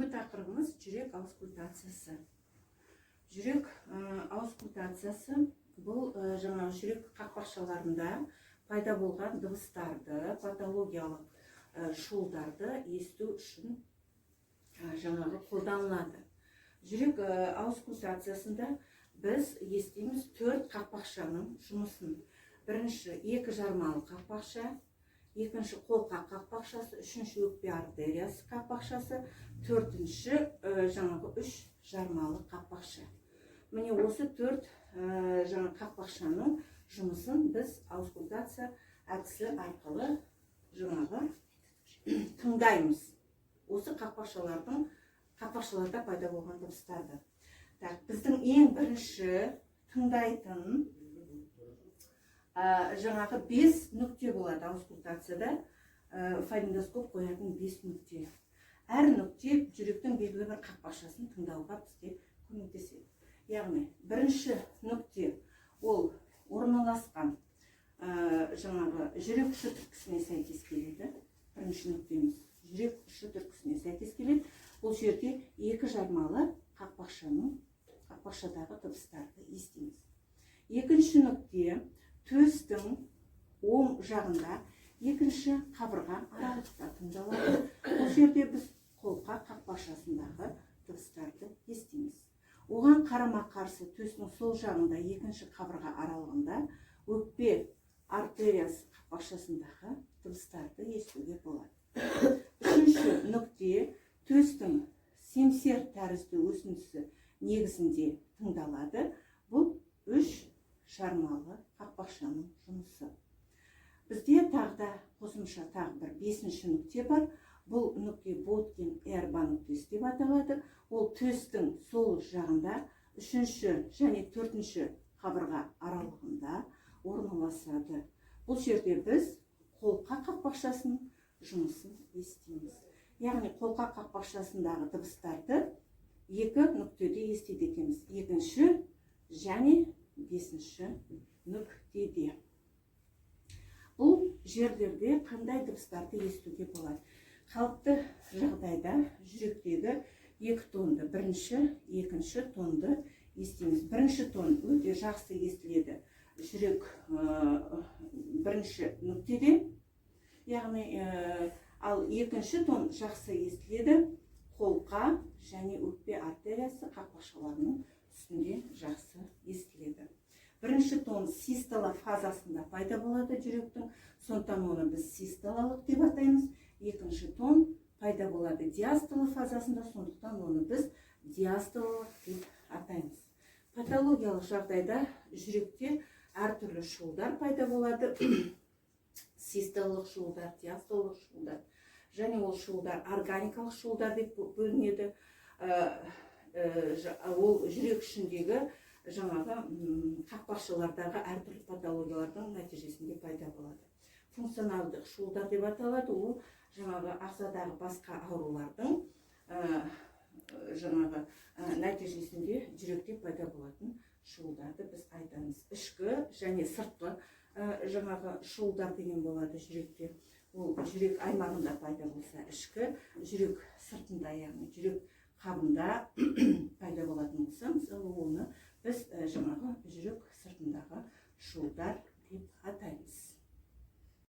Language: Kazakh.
Бүгінгі тақырыбымыз жүрек аускультациясы. Жүрек аускультациясы бұл жаңағы жүрек қақпақшаларында пайда болған дыбыстарды, патологиялық шуылдарды есту үшін жаңағы қолданылады. Жүрек аускультациясында біз естиміз 4 қақпақшаның жұмысын. Бірінші екі жармалы қақпақша, екінші қолқа қақпақшасы, үшінші өкпе артериясы қақпақшасы, төртінші жаңағы 3 жармалы қақпақша. Міне осы 4 жаңа қақпақшаның жұмысын біз аускультация әдісі арқылы жаңағы тыңдаймыз. Осы қақпақшаларда пайда болған дыбыстарды. Біздің ең бірінші тыңдайтын жаңағы 5 нүкте болады аускультацияда. Фонендоскоп қоятын 5 нүкте. Әр нүкте жүректің белгілі бір қақпақшасын тыңдауға бізге көмектеседі. Яғни бірінші нүкте ол орналасқан жаңағы жүрек ұшы түрткісіне сәйкес келеді. Бірінші нүктеміз жүрек ұшы түрткісіне сәйкес келеді. Бұл жерде екі жармалы қақпақшадағы дыбыстарды естиміз. Екінші нүкте төстің оң жағында екінші қабырға аралықта тыңдалады. Бұл жерде біз қолқа қақпақшасындағы дыбыстарды естиміз. Оған қарама-қарсы төстің сол жағында екінші қабырға аралығында өкпе артериясы қақпақшасындағы дыбыстарды естуге болады. Үшінші нүкте төстің семсер тәрізді өсіндісі негізінде тыңдалады. Бұл 3 жармалы қақпақшаның жұмысы. Бізде тағы қосымша бір 5-ші нүкте бар. Бұл нүкте Боткин-Эрба нүктесі деп аталады. Ол төстің сол жағында 3-ші және 4-ші қабырға аралығында орналасады. Бұл жерде біз қолқа қақпақшасының жұмысын естиміз. Яғни қолқа қақпақшасындағы дыбыстарды 2 нүктеде естиді екенбіз. 2-ші және 5-ші нүктеде. Бұл жерлерде қандай дыбыстарды естуге болады? Қалыпты жағдайда жүректегі 2 тонды, бірінші, екінші тонды естиміз. Бірінші тон өте жақсы естіледі жүрек бірінші нүктеде, яғни ал екінші тон жақсы естіледі қолқа және өкпе артериясы қақпақшаларының үстінде жақсы естіледі. Бірінші тон систола фазасында пайда болады жүректің, сондықтан оны біз систолалық деп атаймыз. Екінші тон пайда болады диастола фазасында, сондықтан оны біз диастолалық деп атаймыз. Патологиялық жағдайда жүректе әртүрлі шуылдар пайда болады. Систолалық шуылдар, диастолалық шуылдар. Және ол шуылдар органикалық шуылдар деп бөлінеді. Ол жүрек ішіндегі жаңағы қақпақшалардағы әртүрлі патологиялардың нәтижесінде пайда болады. Функционалдық шуылдар деп аталады. Ол жаңағы ағзадағы басқа аурулардың жаңағы нәтижесінде жүректе пайда болатын шуылдарды біз айтамыз. Ішкі және сыртқы жаңағы шуылдар деген болады жүректе. Ол жүрек аймағында пайда болса ішкі, жүрек сыртында, яғни жүрек қабында пайда болатын болса, оны біз жаңағы жүрек сыртындағы шуылдар деп атаймыз.